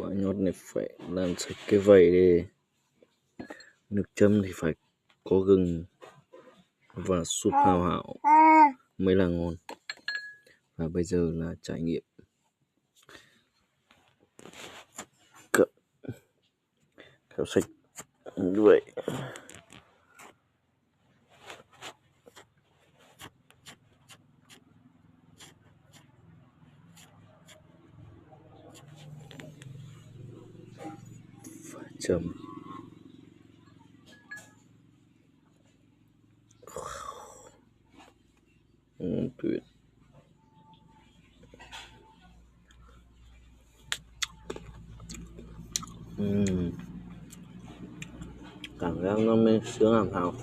Quả nhót này phải làm sạch cái vảy đi. Nước chấm thì phải có gừng và súp hào hảo mới là ngon. Và bây giờ là trải nghiệm kẹo sạch như vậy. Phải chấm. Tuyệt. Cảm giác nó mới sướng làm sao.